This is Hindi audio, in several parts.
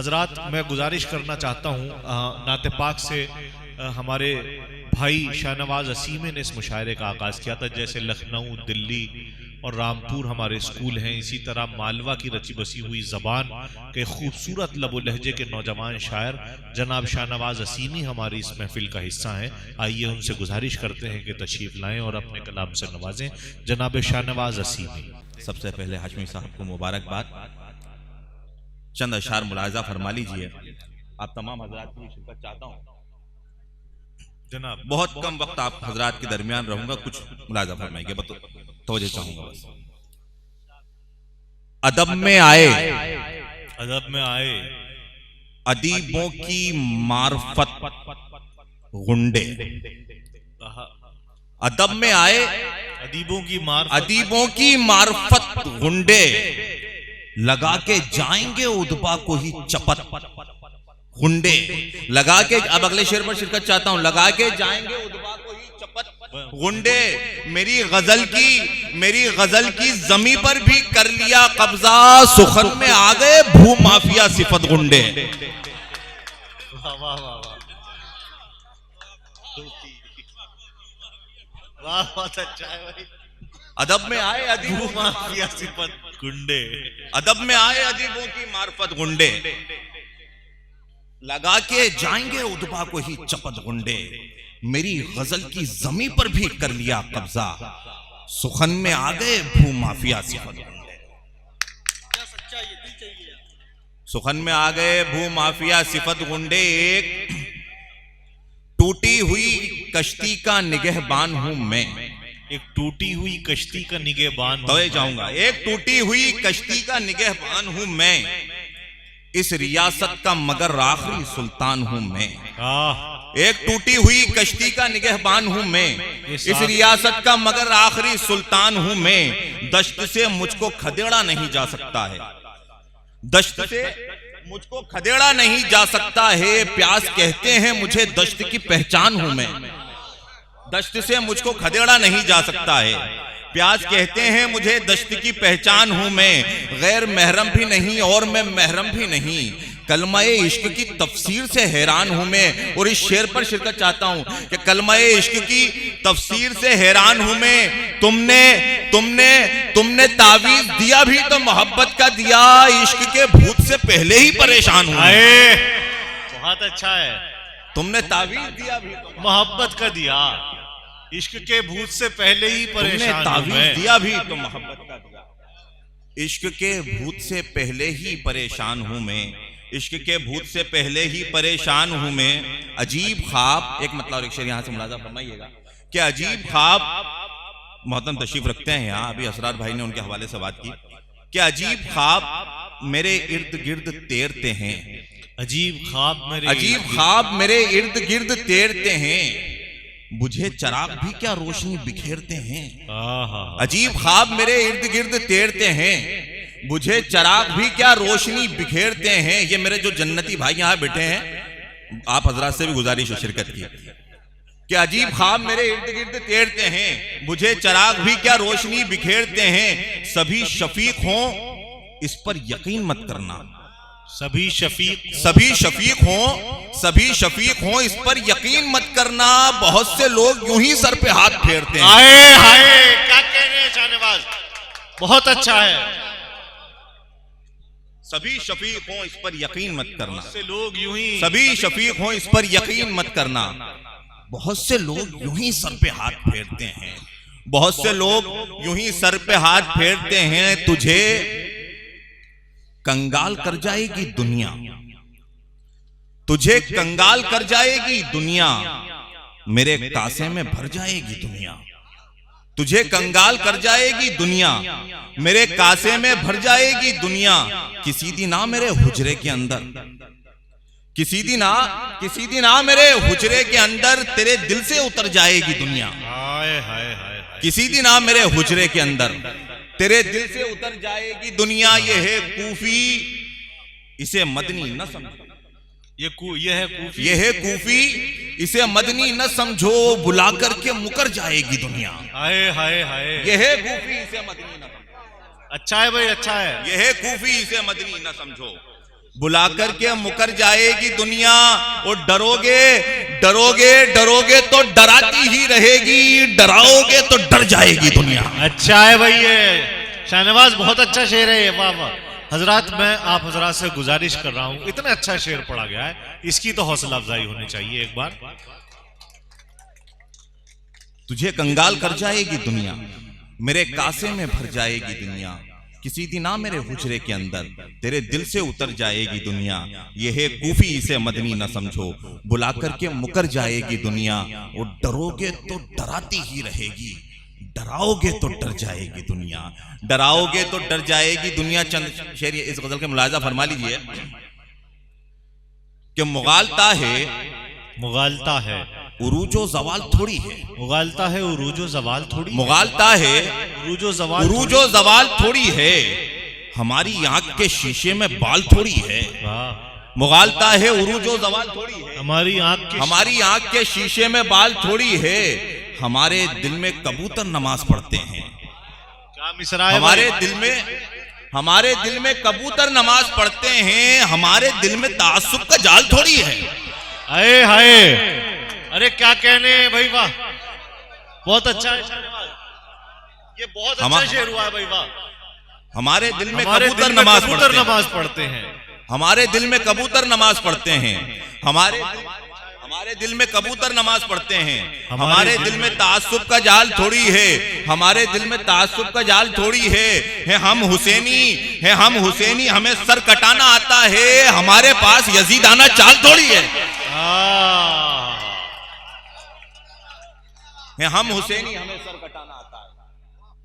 हजरात, मैं गुजारिश करना चाहता हूँ नाते पाक से हमारे भाई शाहनवाज असीमी ने इस मुशायरे का आगाज़ किया था। जैसे लखनऊ, दिल्ली और रामपुर हमारे स्कूल हैं, इसी तरह मालवा की रची बसी हुई ज़बान के खूबसूरत लबो लहजे के नौजवान शायर जनाब शाहनवाज असीमी हमारी इस महफिल का हिस्सा हैं। आइए उनसे गुजारिश करते हैं कि तशरीफ़ लाएं और अपने कलाम से नवाजें। जनाब शाहनवाज असीमी। सबसे पहले हाशमी साहब को मुबारकबाद। चंद अशार मुलाजा फरमा लीजिए। आप तमाम हजरात की शिरकत चाहता हूँ जनाब। बहुत कम वक्त आप हजरात के दरमियान रहूंगा, कुछ मुलाजा फरमाएंगे, तवज्जो चाहूंगा बस। अदब में आए, अदब में आए अदीबों की मार्फत गुंडे। अदब में आए अदीबों की मार्फत गुंडे, लगा के जाएंगे उदबा को ही चपत गुंडे। लगा के, अब अगले शेर पर शिरकत चाहता हूं। लगा के जाएंगे उदबा को ही चपत गुंडे, मेरी गजल की जमी पर भी कर लिया कब्जा, सुखन में आ गए भू माफिया सिफत गुंडे। वाह वाह वाह वाह, बहुत अच्छा है भाई। अदब में आए अदीबों माफिया सिफत गुंडे, अदब में आए अदीबों की मार्फत गुंडे, लगा के जाएंगे उदबा को ही चपत गुंडे, मेरी गजल की जमी पर भी कर लिया कब्जा, सुखन में आ गए भू माफिया सिफत गुंडे। सुखन में आ गए भू माफिया सिफत गुंडे। एक टूटी हुई कश्ती का निगहबान हूं मैं, एक टूटी हुई कश्ती का निगहबान तो जाऊंगा। एक टूटी हुई कश्ती का निगहबान हूं मैं, इस रियासत का मगर आखिरी सुल्तान हूं मैं। एक टूटी हुई कश्ती का निगहबान हूं मैं, इस रियासत का मगर आखिरी सुल्तान हूं मैं। दश्त से मुझको खदेड़ा नहीं जा सकता है, दश्त से मुझको खदेड़ा नहीं जा सकता है। प्यास कहते हैं मुझे, दश्त की पहचान हूं मैं। दश्त से मुझको खदेड़ा नहीं जा सकता है, प्यास कहते हैं मुझे, दश्त की पहचान हूं मैं। गैर महरम भी नहीं और मैं महरम भी नहीं, कलमाए इश्क की तफसीर से हैरान हूं मैं। और इस शेर पर शिरकत चाहता हूं कि कलमाए इश्क की तफसीर से हैरान हूं मैं। तुमने तावीज दिया भी तो मोहब्बत का दिया, इश्क के भूत से पहले ही परेशान हूं। बहुत अच्छा है। तुमने तावीज दिया भी तो मोहब्बत का दिया, इश्क के भूत से पहले ही परेशान। तावीज दिया भी तो मोहब्बत का दिया, इश्क के भूत से पहले ही परेशान हूं मैं। इश्क के भूत से पहले ही परेशान हूं मैं। अजीब ख्वाब, एक मतलब एक शेर यहां से मुलाजा फरमाइएगा कि अजीब ख्वाब, मोहतरम तशरीफ रखते हैं यहाँ, अभी असरार भाई ने उनके हवाले से बात की कि अजीब ख्वाब मेरे इर्द गिर्द तैरते हैं। अजीब ख्वाब मेरे इर्द गिर्द तैरते हैं, बुझे चराग भी क्या रोशनी बिखेरते हैं। अजीब ख्वाब मेरे इर्द गिर्द तैरते हैं, बुझे चराग भी क्या रोशनी बिखेरते हैं। ये मेरे जो जन्नती भाई यहाँ बैठे हैं, आप हजरात से भी गुजारिश है शिरकत की कि अजीब ख्वाब मेरे इर्द गिर्द तैरते हैं, बुझे चराग भी क्या रोशनी बिखेरते हैं। सभी शफीक हों इस पर यकीन मत करना, सभी शफीक हों इस पर यकीन मत करना। बहुत से लोग यूं ही सर पे हाथ फेरते हैं। हाय क्या कह रहे हैं शाहनवाज, बहुत अच्छा है। सभी शफीक हों इस पर यकीन मत करना, से लोग यूं ही, सभी शफीक हों इस पर यकीन मत करना। बहुत से लोग यूं ही सर पे हाथ फेरते हैं, बहुत से लोग यूं ही सर पे हाथ फेरते हैं। तुझे कंगाल कर जाएगी दुनिया, तुझे कंगाल कर जाएगी दुनिया, मेरे कासे में भर जाएगी दुनिया। तुझे कंगाल कर जाएगी दुनिया, मेरे कासे में भर जाएगी दुनिया। किसी दिन आ मेरे हुजरे के अंदर, किसी दिन आ मेरे हुजरे के अंदर, तेरे दिल से उतर जाएगी दुनिया। किसी दिन आ मेरे हुजरे के अंदर, तेरे दिल से उतर जाएगी दुनिया। ये है कूफी, इसे मदनी न समझो। ये है कूफी, इसे मदनी न समझो, बुला करके मुकर जाएगी दुनिया। ये है कूफी, इसे मदनी न समझो। अच्छा है भाई, अच्छा है। ये है कूफी, इसे मदनी न समझो, बुला करके मुकर जाएगी दुनिया। और डरोगे डरोगे डरोगे तो डराती ही रहेगी, डराओगे तो डर जाएगी दुनिया। अच्छा है भाई, ये शाहनवाज बहुत अच्छा शेर है ये, वाह वाह। हजरात, मैं आप हजरात से गुजारिश कर रहा हूं, इतना अच्छा शेर पढ़ा गया है, इसकी तो हौसला अफजाई होनी चाहिए एक बार। तुझे कंगाल कर जाएगी दुनिया, मेरे कासे में भर जाएगी दुनिया। किसी दिन आ मेरे हुजरे के अंदर, तेरे दिल से उतर जाएगी दुनिया। यह है कूफी, इसे मदनी न समझो, बुला करके मुकर जाएगी दुनिया। और डरोगे तो डराती ही रहेगी, डराओगे तो डर जाएगी दुनिया। डराओगे तो डर जाएगी दुनिया। चंद शेर इस गजल के मुलाजा फरमा लीजिए कि मुगालता है उरूजो जवाल थोड़ी है। मुगालता है उरूजो जवाल थोड़ी, मुगालता है उरूजो जवाल थोड़ी है, हमारी आंख के शीशे में बाल थोड़ी है। मुगालता है उरूजो जवाल थोड़ी है, हमारी आंख के शीशे में बाल थोड़ी है। हमारे दिल में कबूतर नमाज पढ़ते हैं। क्या मिसरा है? हमारे दिल में कबूतर नमाज पढ़ते हैं। हमारे दिल में तासुब का जाल थोड़ी है। हाय हाय, अरे क्या कहने भाई, वाह, बहुत अच्छा है ये, बहुत अच्छा शेर हुआ है भाई, वाह। हमारे दिल में कबूतर नमाज पढ़ते हैं। हमारे दिल में कबूतर नमाज पढ़ते हैं। हमारे दिल में कबूतर नमाज पढ़ते हैं। हमारे दिल में तासुब का जाल थोड़ी है। हमारे दिल में तासुब का जाल थोड़ी है। हम हुसैनी, हमें सर कटाना आता है। हमारे पास यजीदाना चाल थोड़ी है। हम हुसैनी, हमें सर कटाना आता है।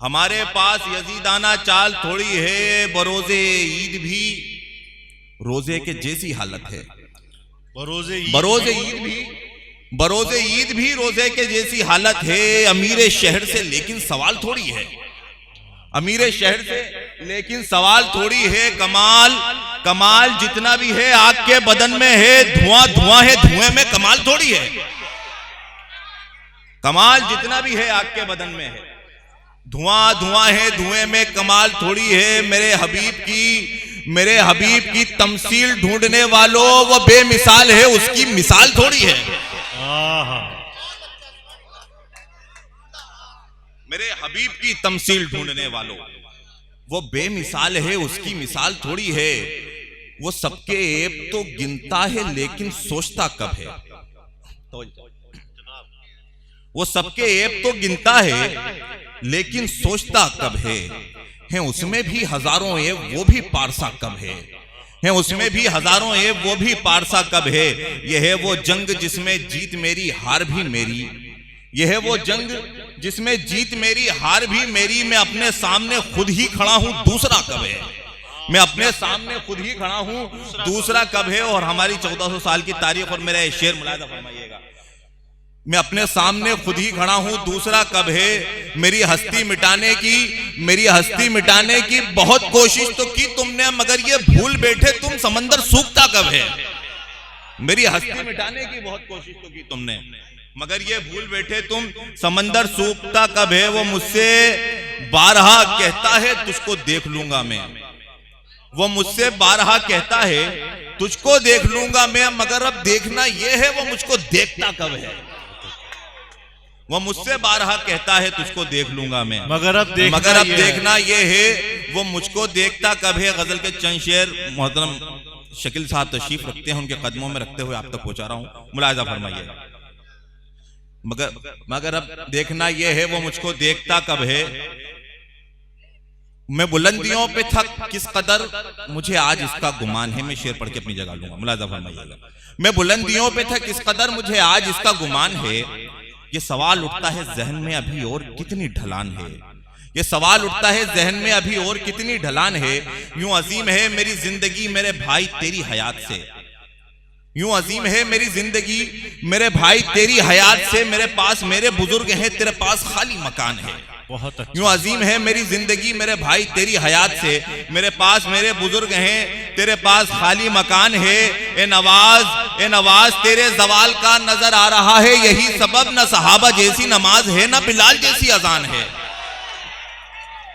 हमारे पास यजीदाना चाल थोड़ी है। बरोजे ईद भी रोजे के जैसी हालत है। बरोजे ईद भी रोजे के जैसी हालत है। अमीर शहर से लेकिन सवाल थोड़ी है। अमीर शहर से लेकिन सवाल थोड़ी है। कमाल जितना भी है आग के बदन में है। धुआं है, धुएं में कमाल थोड़ी है। कमाल जितना भी है आग के बदन में है। धुआं है, धुएं में कमाल थोड़ी है। मेरे हबीब की तमसील ढूंढने वालों, वो बेमिसाल है, उसकी मिसाल थोड़ी है। मेरे हबीब की तमसील ढूंढने वालों, वो बेमिसाल है, उसकी मिसाल थोड़ी है। वो सबके ऐब तो गिनता है लेकिन सोचता कब है। वो सबके ऐब तो गिनता है लेकिन सोचता कब है उसमें भी हजारों ऐब, वो भी पारसा कब है उसमें भी हजारों ऐब, वो भी पारसा कब है। यह है वो जंग जिसमें जीत मेरी हार भी मेरी। यह है वो जंग जिसमें जीत मेरी हार भी मेरी। मैं अपने सामने खुद ही खड़ा हूं, दूसरा कब है। मैं अपने सामने खुद ही खड़ा हूं, दूसरा कब है। और हमारी 1400 साल की तारीख और मेरा शेर मुलाजा फरमाइएगा। मैं अपने सामने खुद ही खड़ा हूं, दूसरा कब है। मेरी हस्ती मिटाने की बहुत कोशिश तो की तुमने, मगर ये भूल बैठे तुम समंदर सूखता कब है। मेरी हस्ती मिटाने की बहुत कोशिश तो की तुमने, मगर ये भूल बैठे तुम समंदर सूखता कब है। वो मुझसे बारहा कहता है तुझको देख लूंगा मैं। वो मुझसे बारहा कहता है तुझको देख लूंगा मैं, मगर अब देखना यह है वो मुझको देखता कब है। वो मुझसे बारहा कहता है तुझको देख लूंगा मैं, मगर अब देखना ये है वो मुझको देखता कब है। गजल के चंद शेर मोहतरम शकील साहब तशरीफ रखते हैं, उनके कदमों में रखते हुए आप तक पहुंचा रहा हूं, मुलाहिजा फरमाइए। मगर अब देखना ये है वो मुझको देखता कब है। मैं बुलंदियों पे था किस कदर मुझे आज इसका गुमान है। मैं शेर पढ़ के अपनी जगह लूंगा, मुलाहिजा फरमाइएगा। मैं बुलंदियों पे था किस कदर मुझे आज इसका गुमान है। ये सवाल उठता है जहन में अभी और कितनी ढलान है। ये सवाल उठता है जहन में अभी और कितनी ढलान है। यूं अजीम है मेरी जिंदगी मेरे भाई तेरी हयात से। यूं अजीम है मेरी जिंदगी मेरे भाई तेरी हयात से। मेरे पास मेरे बुजुर्ग हैं, तेरे पास खाली मकान है। बहुत अच्छा। यूं अजीम है मेरी जिंदगी मेरे भाई तेरी हयात से। मेरे पास मेरे बुजुर्ग हैं, तेरे पास खाली मकान है। ए नवाज तेरे जवाल का नजर आ रहा है, यही सबब न सहाबा जैसी नमाज है, न बिलाल जैसी अजान है।